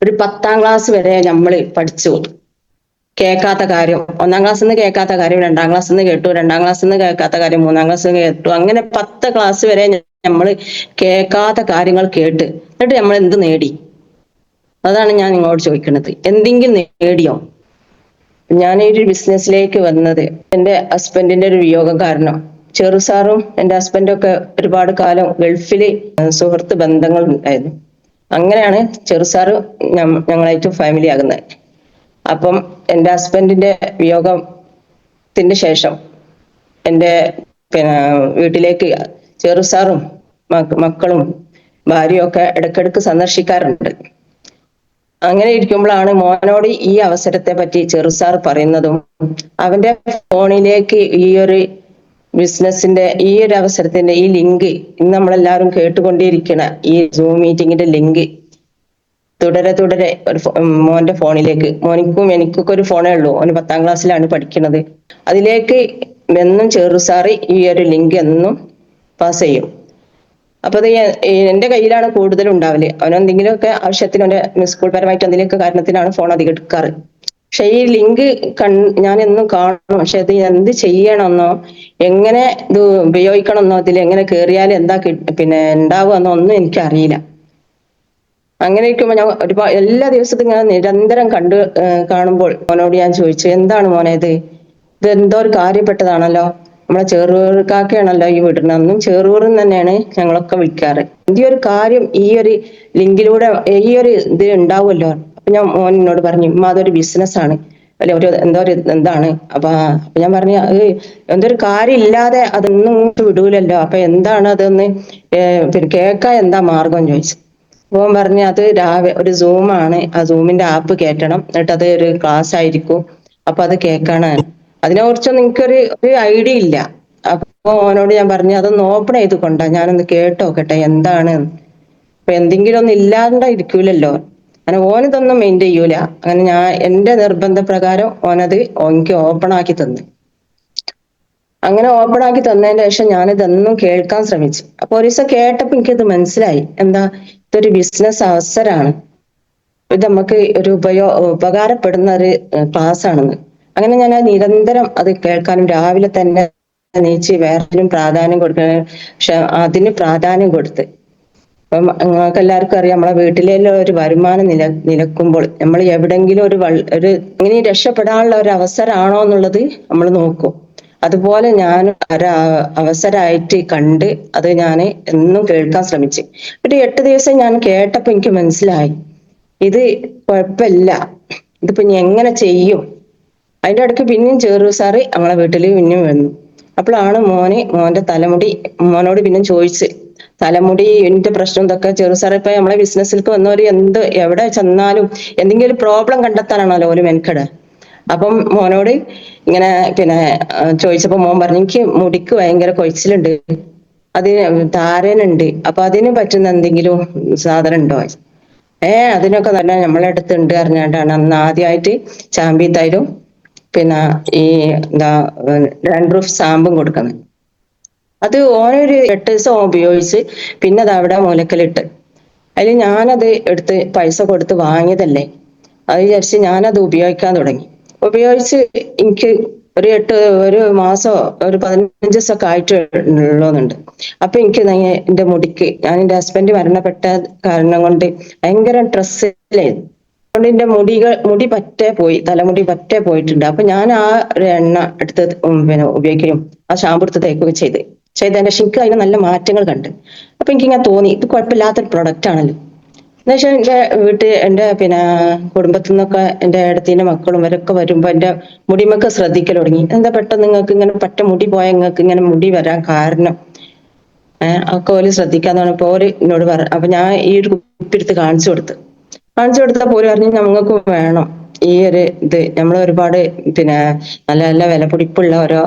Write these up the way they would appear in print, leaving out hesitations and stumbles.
ഒരു 10ാം ക്ലാസ് വരെ നമ്മൾ പഠിച്ചു. കേൾക്കാത്ത കാര്യം 1ാം ക്ലാസ്സിൽ നിന്ന് കേൾക്കാത്ത കാര്യം 2ാം ക്ലാസ്സിൽ നിന്ന് കേട്ടു, 2ാം ക്ലാസ്സിൽ നിന്ന് കേൾക്കാത്ത കാര്യം 3ാം ക്ലാസ്സിൽ നിന്ന് കേട്ടു. അങ്ങനെ 10 ക്ലാസ് വരെ നമ്മൾ കേൾക്കാത്ത കാര്യങ്ങൾ കേട്ട് എന്നിട്ട് നമ്മൾ എന്ത് നേടി? അതാണ് ഞാൻ നിങ്ങളോട് ചോദിക്കുന്നത്. എന്തെങ്കിലും നേടിയോ? ഞാൻ ഈ ഒരു ബിസിനസ്സിലേക്ക് വന്നത് എൻ്റെ ഹസ്ബൻഡിന്റെ ഒരു വിയോഗം കാരണം. ചെറു സാറും എൻ്റെ ഹസ്ബൻഡും ഒക്കെ ഒരുപാട് കാലം ഗൾഫില് സുഹൃത്ത് ബന്ധങ്ങൾ ഉണ്ടായിരുന്നു. അങ്ങനെയാണ് ചെറു സാറ് ഞങ്ങളായിട്ട് ഫാമിലി ആകുന്നത്. അപ്പം എൻ്റെ ഹസ്ബൻഡിന്റെ വിയോഗത്തിന് ശേഷം എൻ്റെ വീട്ടിലേക്ക് ചെറു സാറും മക്കളും ഭാര്യയും ഒക്കെ ഇടയ്ക്കിടയ്ക്ക് സന്ദർശിക്കാറുണ്ട്. അങ്ങനെ ഇരിക്കുമ്പോഴാണ് മോനോട് ഈ അവസരത്തെ പറ്റി ചെറു സാർ പറയുന്നതും അവന്റെ ഫോണിലേക്ക് ഈ ഒരു ബിസിനസിന്റെ ഈ ഒരു അവസരത്തിന്റെ ഈ ലിങ്ക് ഇന്ന് നമ്മളെല്ലാവരും കേട്ടുകൊണ്ടിരിക്കണ ഈ സൂം മീറ്റിങ്ങിന്റെ ലിങ്ക് തുടരെ ഒരു മോന്റെ ഫോണിലേക്ക്, മോനിക്കും എനിക്കൊക്കെ ഒരു ഫോണേ ഉള്ളൂ, ഓന് 10ാം ക്ലാസ്സിലാണ് പഠിക്കുന്നത്, അതിലേക്ക് എന്നും ചെറു സാറ് ഈ ഒരു ലിങ്ക് എന്നും പാസ് ചെയ്യും. അപ്പൊ അത് എന്റെ കയ്യിലാണ് കൂടുതലും ഉണ്ടാവല്. അവനെന്തെങ്കിലുമൊക്കെ ആവശ്യത്തിന് അവന്റെ സ്കൂൾ പരമായിട്ട് എന്തെങ്കിലുമൊക്കെ കാരണത്തിനാണ് ഫോൺ അധികം എടുക്കാറ്. പക്ഷെ ഈ ലിങ്ക് ഞാൻ എന്നും കാണും. പക്ഷെ ഇത് എന്ത് ചെയ്യണമെന്നോ എങ്ങനെ ഇത് ഉപയോഗിക്കണമെന്നോ ഇതിൽ എങ്ങനെ കയറിയാൽ എന്താ ഉണ്ടാവുമെന്നോ ഒന്നും എനിക്കറിയില്ല. അങ്ങനെ ഇരിക്കുമ്പോൾ ഞാൻ ഒരുപാട് എല്ലാ ദിവസത്തും ഞാൻ നിരന്തരം കാണുമ്പോൾ മോനോട് ഞാൻ ചോദിച്ചു, എന്താണ് മോനെ ഇത് എന്തോ ഒരു കാര്യപ്പെട്ടതാണല്ലോ, നമ്മളെ ചെറുകാക്കയാണല്ലോ ഈ വിടുന്നതെന്നും ചെറുകൂറും തന്നെയാണ് ഞങ്ങളൊക്കെ വിളിക്കാറ്. ഈ ഒരു കാര്യം ഈ ഒരു ലിങ്കിലൂടെ ഈ ഒരു ഇത് ഉണ്ടാവുമല്ലോ. അപ്പൊ ഞാൻ മോനോട് പറഞ്ഞു, അതൊരു ബിസിനസ്സാണ് അല്ലെ, എന്തോ ഒരു എന്താണ്. അപ്പൊ ഞാൻ പറഞ്ഞു, എന്തൊരു കാര്യം ഇല്ലാതെ അതൊന്നും വിടൂലല്ലോ, അപ്പൊ എന്താണ് അതൊന്ന് കേൾക്കാൻ എന്താ മാർഗം ചോദിച്ചു. മോൻ പറഞ്ഞു, അത് ഒരു സൂമാണ്, ആ സൂമിന്റെ ആപ്പ് കയറ്റണം, എന്നിട്ട് അത് ഒരു ക്ലാസ് ആയിരിക്കും, അപ്പൊ അത് കേൾക്കാനാണ്. അതിനെ കുറിച്ചൊന്നും എനിക്കൊരു ഐഡിയ ഇല്ല. അപ്പൊ ഓനോട് ഞാൻ പറഞ്ഞു, അതൊന്ന് ഓപ്പൺ ചെയ്ത് കൊണ്ടാ ഞാനൊന്ന് കേട്ടോക്കട്ടെ എന്താണ്. അപ്പൊ എന്തെങ്കിലും ഒന്നും ഇല്ലാണ്ടിരിക്കൂലല്ലോ. അങ്ങനെ ഓനിതൊന്നും മെയിൻ ചെയ്യൂല. അങ്ങനെ ഞാൻ എന്റെ നിർബന്ധ പ്രകാരം എനിക്ക് ഓപ്പൺ ആക്കി തന്നു. അങ്ങനെ ഓപ്പൺ ആക്കി തന്നതിന് ശേഷം ഞാനിതൊന്നും കേൾക്കാൻ ശ്രമിച്ചു. അപ്പൊ ഒരു ദിവസം കേട്ടപ്പോ എനിക്കിത് മനസ്സിലായി, എന്താ ഇതൊരു ബിസിനസ് അവസരമാണ്, ഇത് നമുക്ക് ഒരു ഉപകാരപ്പെടുന്ന ഒരു ക്ലാസ് ആണെന്ന്. അങ്ങനെ ഞാൻ നിരന്തരം അത് കേൾക്കാനും രാവിലെ തന്നെ നീച്ച് വേറെയും പ്രാധാന്യം കൊടുക്കണം. പക്ഷെ അതിന് പ്രാധാന്യം കൊടുത്ത്, അപ്പം നിങ്ങൾക്ക് എല്ലാവർക്കും അറിയാം, നമ്മളെ വീട്ടിലെ ഒരു വരുമാനം നിലക്കുമ്പോൾ നമ്മൾ എവിടെങ്കിലും ഒരു ഇങ്ങനെ രക്ഷപ്പെടാനുള്ള ഒരു അവസരമാണോ എന്നുള്ളത് നമ്മൾ നോക്കും. അതുപോലെ ഞാൻ ഒരു അവസരമായിട്ട് കണ്ട് അത് ഞാൻ എന്നും കേൾക്കാൻ ശ്രമിച്ചു. ഒരു 8 ദിവസം ഞാൻ കേട്ടപ്പോ എനിക്ക് മനസ്സിലായി, ഇത് കുഴപ്പമില്ല, ഇതിപ്പോ ഞാൻ എങ്ങനെ ചെയ്യും. അതിന്റെ ഇടയ്ക്ക് പിന്നെയും ചെറു സാറ് നമ്മളെ വീട്ടിൽ പിന്നെയും വന്നു. അപ്പോഴാണ് മോന്റെ തലമുടി മോനോട് പിന്നെ ചോദിച്ച്, തലമുടിന്റെ പ്രശ്നം എന്തൊക്കെ. ചെറു സാറ് ഇപ്പൊ നമ്മളെ ബിസിനസ്സിലേക്ക് വന്നവര് എവിടെ ചെന്നാലും എന്തെങ്കിലും പ്രോബ്ലം കണ്ടെത്താനാണല്ലോ ഓല് മെനക്കെട. അപ്പം മോനോട് ഇങ്ങനെ ചോദിച്ചപ്പോ മോൻ പറഞ്ഞു, എനിക്ക് മുടിക്ക് ഭയങ്കര കൊഴിച്ചിലുണ്ട്, താരനുണ്ട്, അപ്പൊ അതിന് പറ്റുന്ന എന്തെങ്കിലും സാധനം ഉണ്ടോ? അതിനൊക്കെ തന്നെ നമ്മളെ അടുത്തുണ്ട് അറിഞ്ഞാണ്ടാണ് അന്ന് ആദ്യമായിട്ട് ചാമ്പി തൈരും ഈ ഡാൻഡ്രഫ് ഷാമ്പും കൊടുക്കുന്നത്. അത് ഓനൊരു 8 ദിവസം ഉപയോഗിച്ച് പിന്നെ അത് അവിടെ മൂലക്കലിട്ട്. അതിൽ ഞാനത് എടുത്ത് പൈസ കൊടുത്ത് വാങ്ങിയതല്ലേ, അത് വിചാരിച്ച് ഞാനത് ഉപയോഗിക്കാൻ തുടങ്ങി. ഉപയോഗിച്ച് എനിക്ക് ഒരു മാസോ ഒരു 15 ദിവസമൊക്കെ ആയിട്ടുള്ളൂന്നുണ്ട്. അപ്പൊ എനിക്ക് എന്റെ മുടിക്ക്, ഞാൻ എന്റെ ഹസ്ബൻഡ് മരണപ്പെട്ട കാരണം കൊണ്ട് ഭയങ്കര സ്ട്രെസ്സിലായിരുന്നു. അതുകൊണ്ട് എന്റെ മുടി പറ്റേ പോയി, തലമുടി പറ്റേ പോയിട്ടുണ്ട്. അപ്പൊ ഞാൻ ആ ഒരു എണ്ണ എടുത്ത് ഉപയോഗിക്കുകയും ആ ഷാമ്പു എടുത്ത് തേക്കുകയും ചെയ്തതിന്റെ ശരിക്കും അതിന് നല്ല മാറ്റങ്ങൾ കണ്ട്. അപ്പൊ എനിക്കിങ്ങനെ തോന്നി, ഇത് കുഴപ്പമില്ലാത്തൊരു പ്രൊഡക്റ്റ് ആണല്ലോ. എന്നുവെച്ചാൽ എന്റെ കുടുംബത്തിൽ നിന്നൊക്കെ എന്റെ ഏടത്തിന്റെ മക്കളും ഇവരൊക്കെ വരുമ്പോ എന്റെ മുടിമൊക്കെ ശ്രദ്ധിക്കൽ തുടങ്ങി. എന്താ പെട്ടെന്ന് നിങ്ങൾക്ക് ഇങ്ങനെ പറ്റ മുടി പോയ നിങ്ങൾക്ക് ഇങ്ങനെ മുടി വരാൻ കാരണം ഒക്കെ ഓല് ശ്രദ്ധിക്കാന്ന് പറഞ്ഞപ്പോ ഓര് എന്നോട് പറഞ്ഞു. അപ്പൊ ഞാൻ ഈ ഒരു കുപ്പി എടുത്ത് കാണിച്ചു കൊടുത്തപ്പോ ഓര് പറഞ്ഞു, ഞങ്ങൾക്ക് വേണം ഈ ഒരു ഇത്, നമ്മൾ ഒരുപാട് നല്ല നല്ല വിലപിടിപ്പുള്ള ഓരോ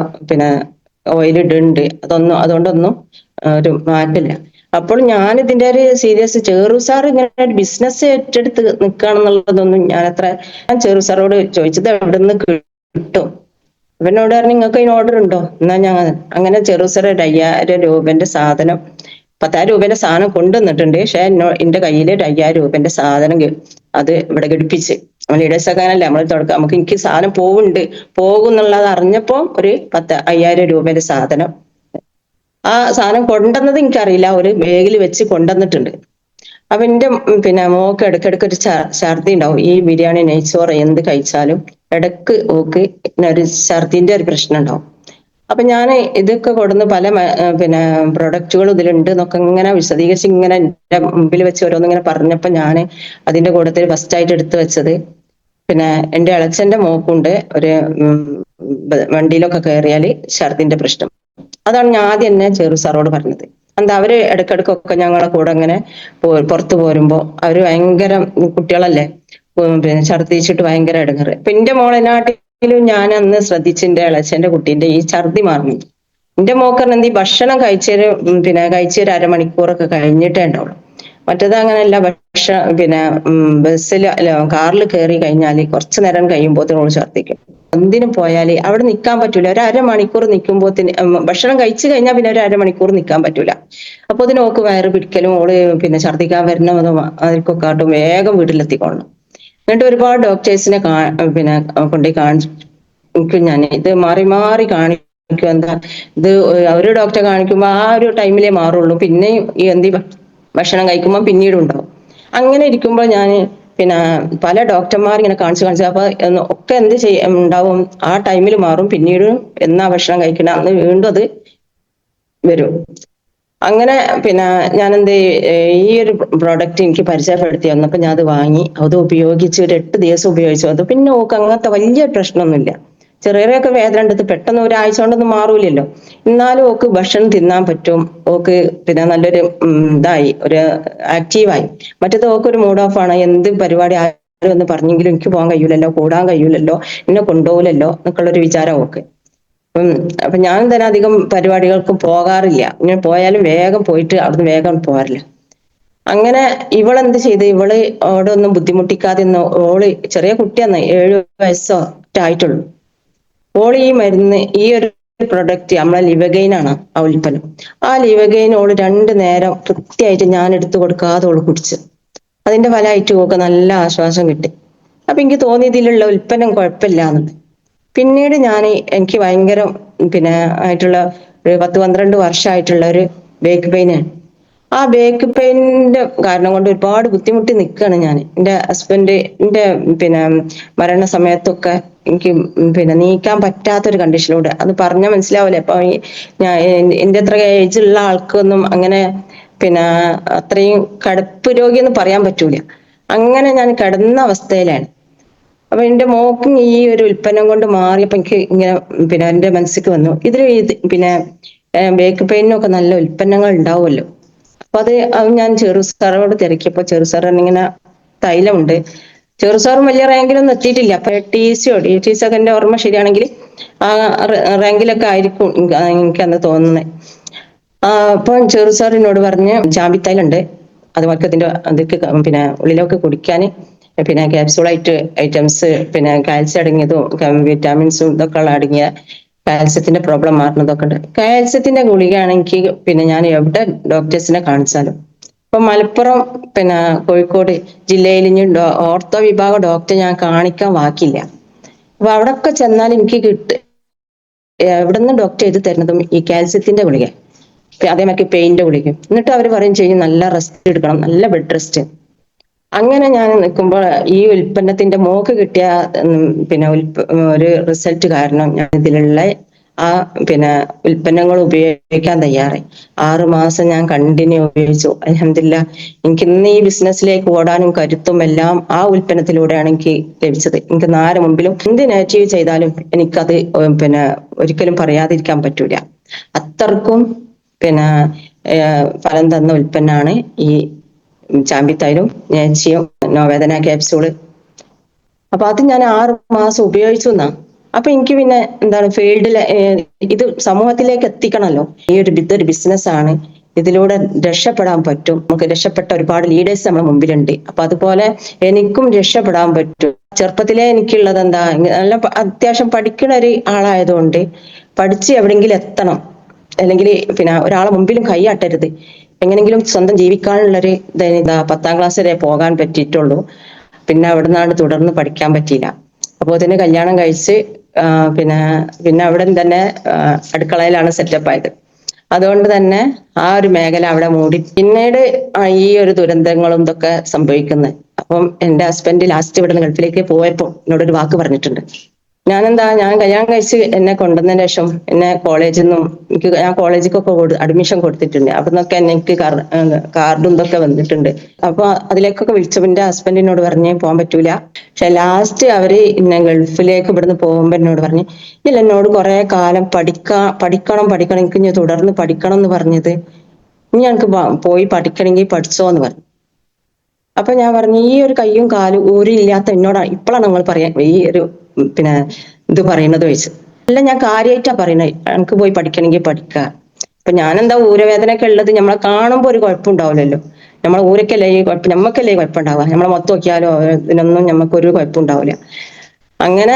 ഓയിൽ ഇടുന്നുണ്ട്, അതുകൊണ്ടൊന്നും ഒരു മാറ്റില്ല. അപ്പോൾ ഞാൻ ഇതിന്റെ ഒരു സീരിയസ്, ചെറു സാർ ഇങ്ങനെ ഒരു ബിസിനസ് ഏറ്റെടുത്ത് നിൽക്കുകയാണെന്നുള്ളതൊന്നും ഞാൻ ചെറു സാറോട് ചോദിച്ചത് എവിടെ നിന്ന് കിട്ടും. ഇവനോട് പറഞ്ഞു, നിങ്ങൾക്ക് അതിന് ഓർഡർ ഉണ്ടോ? എന്നാ ഞാൻ അങ്ങനെ ചെറു സാർ 5000 രൂപന്റെ സാധനം 10,000 രൂപേന്റെ സാധനം കൊണ്ടുവന്നിട്ടുണ്ട്. പക്ഷെ എന്റെ കയ്യിൽ 5,000 രൂപേന്റെ സാധനം അത് ഇവിടെ ഘടിപ്പിച്ച് ലീഡേഴ്സ് ആക്കാനല്ലേ നമ്മൾ തുടക്കം. എനിക്ക് സാധനം പോകും എന്നുള്ളത് അറിഞ്ഞപ്പോ ഒരു 5,000 രൂപേന്റെ സാധനം, ആ സാധനം കൊണ്ടുവന്നത് എനിക്കറിയില്ല, ഒരു ബാഗിൽ വെച്ച് കൊണ്ടുവന്നിട്ടുണ്ട്. അപ്പൊ എന്റെ മോക്ക് ഇടയ്ക്കിടയ്ക്ക് ഒരു ഛർദി ഉണ്ടാവും. ഈ ബിരിയാണി നെയ്ച്ചോറ് എന്ത് കഴിച്ചാലും ഇടക്ക് ഓക്ക് ഒരു ഛർദിന്റെ ഒരു പ്രശ്നം ഉണ്ടാവും. അപ്പൊ ഞാൻ ഇതൊക്കെ കൊടുന്ന് പല പ്രൊഡക്റ്റുകൾ ഇതിലുണ്ട് എന്നൊക്കെ ഇങ്ങനെ വിശദീകരിച്ച് ഇങ്ങനെ എന്റെ മുമ്പിൽ വെച്ച് ഓരോന്നിങ്ങനെ പറഞ്ഞപ്പോ ഞാൻ അതിന്റെ കൂട്ടത്തിൽ ഫസ്റ്റ് ആയിട്ട് എടുത്തു വെച്ചത് എന്റെ ഇളച്ചന്റെ മോക്കുണ്ട് ഒരു വണ്ടിയിലൊക്കെ കയറിയാല് ഛർദിന്റെ പ്രശ്നം. അതാണ് ഞാൻ ആദ്യം എന്നെ ചെറു സാറോട് പറഞ്ഞത്. എന്താ അവര് ഇടക്കിടക്കൊക്കെ ഞങ്ങളെ കൂടെ ഇങ്ങനെ പുറത്തു പോരുമ്പോ അവര് ഭയങ്കര കുട്ടികളല്ലേ, ഛർദിച്ചിട്ട് ഭയങ്കര ഇടങ്ങറ്. ഇപ്പൊ എന്റെ മോളെനാട്ടിലും ഞാൻ അന്ന് എന്റെ ഇളച്ചന്റെ കുട്ടീന്റെ ഈ ഛർദി മാറുന്നു. എന്റെ മോക്കറിന് ഈ ഭക്ഷണം കഴിച്ചൊരു അരമണിക്കൂറൊക്കെ കഴിഞ്ഞിട്ടേ ഉണ്ടാവുള്ളൂ. മറ്റേത് അങ്ങനെയല്ല. ബസ്സിൽ അല്ല കാറിൽ കയറി കഴിഞ്ഞാല് കുറച്ചു നേരം കഴിയുമ്പോഴത്തേനും ഛർദിക്കും. എന്തിനും പോയാല് അവിടെ നിൽക്കാൻ പറ്റൂല. ഒരു അരമണിക്കൂർ നിൽക്കുമ്പോത്തിന് ഭക്ഷണം കഴിച്ചു കഴിഞ്ഞാൽ പിന്നെ ഒരു അരമണിക്കൂർ നിൽക്കാൻ പറ്റൂല. അപ്പൊ അതിന് ഓക്ക് വയറ് പിടിക്കലും ഓള് ഛർദിക്കാൻ വരുന്നതും അതൊക്കെ കാട്ടും വേഗം വീട്ടിലെത്തിക്കൊള്ളണം. എന്നിട്ട് ഒരുപാട് ഡോക്ടേഴ്സിനെ കൊണ്ടുപോയി കാണിക്കും. ഞാൻ ഇത് മാറി മാറി കാണിക്കും. എന്താ ഇത് ഒരു ഡോക്ടറെ കാണിക്കുമ്പോ ആ ഒരു ടൈമിലേ മാറുള്ളൂ, പിന്നെ ഈ ഭക്ഷണം കഴിക്കുമ്പോൾ പിന്നീടും ഉണ്ടാവും. അങ്ങനെ ഇരിക്കുമ്പോൾ ഞാൻ പല ഡോക്ടർമാർ ഇങ്ങനെ കാണിച്ചു അപ്പൊ ഒക്കെ എന്ത് ഉണ്ടാവും, ആ ടൈമിൽ മാറും, പിന്നീട് എന്നാ ഭക്ഷണം കഴിക്കണം അന്ന് വീണ്ടും അത് വരും. അങ്ങനെ ഞാൻ ഈ ഒരു പ്രോഡക്റ്റ് എനിക്ക് പരിചയപ്പെടുത്തി വന്നപ്പോ ഞാൻ അത് വാങ്ങി, അത് ഉപയോഗിച്ച് ഒരു 8 ദിവസം ഉപയോഗിച്ചു. അത് പിന്നെ ഓക്ക് അങ്ങനത്തെ വലിയ പ്രശ്നമൊന്നുമില്ല. ചെറിയൊക്കെ വേദന എടുത്ത് പെട്ടെന്ന് ഒരാഴ്ച കൊണ്ടൊന്നും മാറൂലല്ലോ. എന്നാലും ഓക്ക് ഭക്ഷണം തിന്നാൻ പറ്റും. ഓക്ക് നല്ലൊരു ഇതായി, ഒരു ആക്റ്റീവായി. മറ്റേത് ഓക്കൊരു മൂഡ് ഓഫ് ആണ്. എന്ത് പരിപാടി ആരും എന്ന് പറഞ്ഞെങ്കിലും എനിക്ക് പോകാൻ കഴിയൂലല്ലോ, കൂടാൻ കഴിയൂലല്ലോ, എന്നെ കൊണ്ടുപോകില്ലല്ലോ എന്നൊക്കെയുള്ളൊരു വിചാരം ഓക്ക്. അപ്പൊ ഞാൻ തന്നെ അധികം പരിപാടികൾക്കും പോകാറില്ല. ഇങ്ങനെ പോയാലും വേഗം പോയിട്ട് അവിടുന്ന് വേഗം പോകാറില്ല. അങ്ങനെ ഇവളെന്ത് ചെയ്ത്, അവിടെ ഒന്നും ബുദ്ധിമുട്ടിക്കാതെ ഓള് ചെറിയ കുട്ടിയാന്ന്, 7 വയസ്സോ ആയിട്ടുള്ളൂ. ഓള് ഈ മരുന്ന്, ഈ ഒരു പ്രൊഡക്റ്റ് നമ്മളെ ലിവഗെയിൻ ആണ് ആ ഉൽപ്പന്നം. ആ ലിവഗെയിൻ ഓള് 2 നേരം കൃത്യമായിട്ട് ഞാൻ എടുത്തു കൊടുക്കാതെ ഓള് കുടിച്ച്, അതിന്റെ ഫലമായിട്ട് ഓക്ക് നല്ല ആശ്വാസം കിട്ടി. അപ്പൊ എനിക്ക് തോന്നി ഇതിലുള്ള ഉൽപ്പന്നം കുഴപ്പമില്ലാന്ന്. പിന്നീട് എനിക്ക് ഭയങ്കര ആയിട്ടുള്ള ഒരു 10-12 വർഷമായിട്ടുള്ള ഒരു ബാക്ക് പെയിനാണ്. ആ ബാക്ക് പെയിനിന്റെ കാരണം കൊണ്ട് ഒരുപാട് ബുദ്ധിമുട്ടി നിൽക്കുകയാണ് ഞാൻ. എന്റെ ഹസ്ബൻഡിന്റെ മരണ സമയത്തൊക്കെ എനിക്ക് നീക്കാൻ പറ്റാത്തൊരു കണ്ടീഷനിലൂടെ, അത് പറഞ്ഞാൽ മനസ്സിലാവില്ല. അപ്പൊ ഞാൻ എന്റെ അത്ര ഏജുള്ള ആൾക്കൊന്നും അങ്ങനെ അത്രയും കടപ്പ് രോഗി എന്ന് പറയാൻ പറ്റൂല. അങ്ങനെ ഞാൻ കിടന്ന അവസ്ഥയിലാണ്. അപ്പൊ എന്റെ മോക്കും ഈ ഒരു ഉൽപ്പന്നം കൊണ്ട് മാറിയപ്പോ എനിക്ക് ഇങ്ങനെ എന്റെ മനസ്സിലേക്ക് വന്നു, ഇതിൽ ബാക്ക് പെയിനൊക്കെ നല്ല ഉൽപ്പന്നങ്ങൾ ഉണ്ടാവുമല്ലോ. അപ്പൊ അത് ഞാൻ ചെറു സാറോട് തിരക്കിയപ്പോ ചെറു സാർ ഇങ്ങനെ തൈലമുണ്ട്. ചെറു സാറും വലിയ റാങ്കിലൊന്നും എത്തിയിട്ടില്ല. അപ്പൊ ടി.സി ഒക്കെ എന്റെ ഓർമ്മ ശരിയാണെങ്കിൽ ആ റാങ്കിലൊക്കെ ആയിരിക്കും എനിക്കന്ന് തോന്നുന്നത്. അപ്പൊ ചെറു സാർ എന്നോട് പറഞ്ഞ് ജാമ്പിത്തൈലുണ്ട്, അതുപോലെ അതൊക്കെ ഉള്ളിലൊക്കെ കുടിക്കാൻ ക്യാപ്സൂളായിട്ട് ഐറ്റംസ് കാൽസ്യം അടങ്ങിയതും വിറ്റാമിൻസും ഇതൊക്കെ അടങ്ങിയ കാൽസ്യത്തിന്റെ പ്രോബ്ലം മാറുന്നതൊക്കെ ഉണ്ട്. കാൽസ്യത്തിന്റെ ഗുളികയാണെങ്കിൽ ഞാൻ എവിടെ ഡോക്ടേഴ്സിനെ കാണിച്ചാലും, ഇപ്പൊ മലപ്പുറം കോഴിക്കോട് ജില്ലയിൽ ഇനി ഓർത്തോ വിഭാഗം ഡോക്ടറെ ഞാൻ കാണിക്കാൻ വാക്കില്ല. അപ്പൊ അവിടെയൊക്കെ ചെന്നാൽ എനിക്ക് എവിടെ നിന്ന് ഡോക്ടർ എഴുതി തരുന്നതും ഈ കാൽസ്യത്തിന്റെ ഗുളിക, അതേമാതിരി പെയിന്റെ ഗുളിക. എന്നിട്ട് അവർ പറയും ചെയ്യും നല്ല റെസ്റ്റ് എടുക്കണം, നല്ല ബെഡ് റെസ്റ്റ്. അങ്ങനെ ഞാൻ നിൽക്കുമ്പോൾ ഈ ഉൽപ്പന്നത്തിന്റെ മോക്ക് കിട്ടിയ ഒരു റിസൾട്ട് കാരണം ഞാൻ ഇതിലുള്ള ആ ഉൽപ്പന്നങ്ങൾ ഉപയോഗിക്കാൻ തയ്യാറായി. 6 മാസം ഞാൻ കണ്ടിന്യൂ ഉപയോഗിച്ചു. അൽഹംദുലില്ലാഹ് എനിക്ക് ഇന്ന് ഈ ബിസിനസ്സിലേക്ക് ഓടാനും കരുത്തും എല്ലാം ആ ഉൽപ്പന്നത്തിലൂടെയാണ് എനിക്ക് ലഭിച്ചത്. എനിക്ക് ആരുടെ മുമ്പിലും എന്ത് നെഗറ്റീവ് ചെയ്താലും എനിക്കത് ഒരിക്കലും പറയാതിരിക്കാൻ പറ്റൂല. അത്രക്കും ഫലം തന്ന ഉൽപ്പന്നമാണ് ഈ ചാമ്പിത്തൈലും നേച്ചിയും നോവേദന ക്യാപ്സ്യൂള്. അപ്പൊ അത് ഞാൻ 6 മാസം ഉപയോഗിച്ചു എന്നാ. അപ്പൊ എനിക്ക് ഫീൽഡില് ഇത് സമൂഹത്തിലേക്ക് എത്തിക്കണമല്ലോ. ഇതൊരു ബിസിനസ് ആണ്, ഇതിലൂടെ രക്ഷപ്പെടാൻ പറ്റും. നമുക്ക് രക്ഷപ്പെട്ട ഒരുപാട് ലീഡേഴ്സ് നമ്മുടെ മുമ്പിലുണ്ട്. അപ്പൊ അതുപോലെ എനിക്കും രക്ഷപ്പെടാൻ പറ്റും. ചെറുപ്പത്തിലേ എനിക്കുള്ളത് നല്ല അത്യാവശ്യം പഠിക്കുന്ന ഒരു ആളായതുകൊണ്ട് പഠിച്ച് എവിടെയെങ്കിലും എത്തണം, അല്ലെങ്കിൽ ഒരാളെ മുമ്പിലും കൈയാട്ടരുത്. എങ്ങനെങ്കിലും സ്വന്തം ജീവിക്കാനുള്ളൊരു ഇതാ 10ാം ക്ലാസ് വരെ പോകാൻ പറ്റിയിട്ടുള്ളൂ. പിന്നെ അവിടെ നിന്നാണ് തുടർന്ന് പഠിക്കാൻ പറ്റിയില്ല. അപ്പോ തന്നെ കല്യാണം കഴിച്ച് പിന്നെ പിന്നെ അവിടെ തന്നെ അടുക്കളയിലാണ് സെറ്റപ്പ് ആയത്. അതുകൊണ്ട് തന്നെ ആ ഒരു മേഖല അവിടെ മൂടി. പിന്നീട് ഈ ഒരു ദുരന്തങ്ങളും ഇതൊക്കെ സംഭവിക്കുന്നത്. അപ്പം എന്റെ ഹസ്ബൻഡ് ലാസ്റ്റ് ഇവിടെ ഗൾഫിലേക്ക് പോയപ്പോ എന്നോടൊരു വാക്ക് പറഞ്ഞിട്ടുണ്ട്. ഞാൻ കല്യാണം കഴിച്ച് എന്നെ കൊണ്ടുവന്നതിന് ശേഷം എന്നെ കോളേജിൽ നിന്നും ഞാൻ കോളേജിലേക്കൊക്കെ അഡ്മിഷൻ കൊടുത്തിട്ടുണ്ട്. അവിടെ നിന്നൊക്കെ എനിക്ക് കാർഡും ഇതൊക്കെ വന്നിട്ടുണ്ട്. അപ്പൊ അതിലേക്കൊക്കെ വിളിച്ചപ്പോ എന്റെ ഹസ്ബൻഡിനോട് പറഞ്ഞ് പോകാൻ പറ്റൂല. പക്ഷെ ലാസ്റ്റ് അവര് എന്നെ ഗൾഫിലേക്ക് ഇവിടുന്ന് പോകുമ്പോ എന്നോട് പറഞ്ഞ്, ഇല്ല എന്നോട് കുറെ കാലം പഠിക്കണം എനിക്ക് ഇനി തുടർന്ന് പഠിക്കണം എന്ന് പറഞ്ഞത്, ഇനി എനിക്ക് പോയി പഠിക്കണമെങ്കിൽ പഠിച്ചോ എന്ന് പറഞ്ഞു. അപ്പൊ ഞാൻ പറഞ്ഞു, ഈ ഒരു കയ്യും കാലും ഊരില്ലാത്ത എന്നോട് ഇപ്പോഴാണ് നിങ്ങൾ പറയാൻ ഈ ഒരു പിന്നെ ഇത് പറയുന്നത് ചോദിച്ചു. അല്ല, ഞാൻ കാര്യമായിട്ടാ പറയുന്നത്, എനിക്ക് പോയി പഠിക്കണമെങ്കിൽ പഠിക്കുക. അപ്പൊ ഞാനെന്താ ഊരവേദനയൊക്കെ ഉള്ളത് നമ്മളെ കാണുമ്പോ ഒരു കുഴപ്പമുണ്ടാവില്ലല്ലോ. നമ്മളെ ഊരക്കല്ലേ ഈ കുഴപ്പം, നമ്മക്കല്ലേ കുഴപ്പമുണ്ടാവുക. നമ്മളെ മൊത്തം നോക്കിയാലോ ഇതിനൊന്നും നമുക്കൊരു കുഴപ്പമുണ്ടാവില്ല. അങ്ങനെ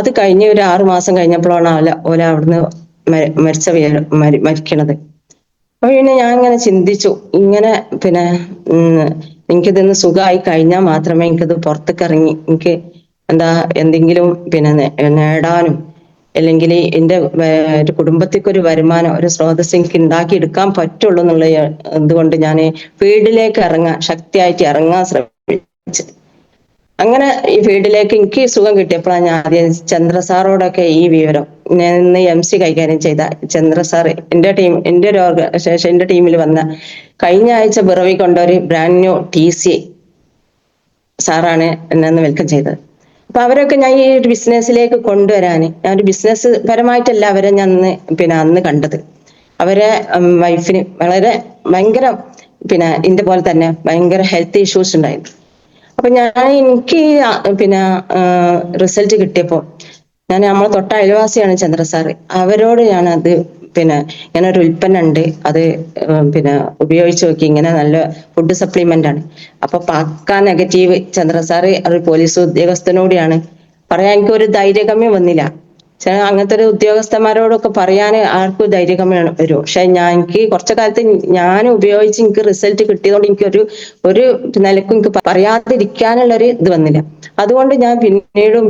അത് കഴിഞ്ഞ് ഒരു 6 മാസം കഴിഞ്ഞപ്പോഴാണ് ഓല അവിടുന്ന് മരിക്കണത്. അപ്പൊ പിന്നെ ഞാൻ ഇങ്ങനെ ചിന്തിച്ചു, ഇങ്ങനെ പിന്നെ എനിക്കിതൊന്ന് സുഖമായി കഴിഞ്ഞാൽ മാത്രമേ എനിക്കിത് പുറത്തേക്ക് ഇറങ്ങി എനിക്ക് എന്തെങ്കിലും പിന്നെ നേടാനും അല്ലെങ്കിൽ എന്റെ ഒരു കുടുംബത്തിക്ക് ഒരു വരുമാനം, ഒരു സ്രോതസ് എനിക്ക് ഉണ്ടാക്കി എടുക്കാൻ പറ്റുള്ളൂ എന്നുള്ള എന്തുകൊണ്ട് ഞാൻ ഫീൽഡിലേക്ക് ശക്തിയായിട്ട് ഇറങ്ങാൻ ശ്രമിച്ചു. അങ്ങനെ ഈ ഫീൽഡിലേക്ക് എനിക്ക് സുഖം കിട്ടിയപ്പോഴാണ് ഞാൻ ആദ്യം ചന്ദ്ര സാറോടൊക്കെ ഈ വിവരം, ഞാൻ ഇന്ന് MC കൈകാര്യം ചെയ്ത ചന്ദ്ര സാറ് എന്റെ ഒരു ഓർഗനൈസേഷൻ എന്റെ ടീമിൽ വന്ന കഴിഞ്ഞ ആഴ്ച പിറവി കൊണ്ട ഒരു ബ്രാൻഡ് ന്യൂ TC സാറാണ് എന്നെ വെൽക്കം ചെയ്തത്. അപ്പൊ അവരൊക്കെ ഞാൻ ഈ ഒരു ബിസിനസ്സിലേക്ക് കൊണ്ടുവരാന്, ഞാൻ ഒരു ബിസിനസ് പരമായിട്ടല്ല അവരെ ഞാൻ അന്ന് കണ്ടത്. അവരെ വൈഫിന് ഭയങ്കര ഇതിന്റെ പോലെ തന്നെ ഭയങ്കര ഹെൽത്ത് ഇഷ്യൂസ് ഉണ്ടായിരുന്നു. അപ്പൊ എനിക്ക് റിസൾട്ട് കിട്ടിയപ്പോ നമ്മളെ തൊട്ട അയൽവാസിയാണ് ചന്ദ്ര സാറ്. അവരോട് ഞാനത് ഇങ്ങനൊരു ഉൽപ്പന്നം ഉണ്ട്, അത് ഉപയോഗിച്ച് നോക്കി, ഇങ്ങനെ നല്ല ഫുഡ് സപ്ലിമെന്റ് ആണ്. അപ്പൊ പക്കാ നെഗറ്റീവ്. ചന്ദ്ര സാറ് ഒരു പോലീസ് ഉദ്യോഗസ്ഥനോടെയാണ് പറയാൻ എനിക്ക് ഒരു ധൈര്യകമ്യം വന്നില്ല. അങ്ങനത്തെ ഒരു ഉദ്യോഗസ്ഥന്മാരോടൊക്കെ പറയാൻ ആർക്കും ധൈര്യകമ്യം വരും. പക്ഷെ എനിക്ക് കുറച്ചു കാലത്ത് ഞാൻ ഉപയോഗിച്ച് എനിക്ക് റിസൾട്ട് കിട്ടിയതുകൊണ്ട് എനിക്ക് ഒരു നിലക്കും എനിക്ക് പറയാതിരിക്കാനുള്ള ഒരു ഇത് വന്നില്ല. അതുകൊണ്ട് ഞാൻ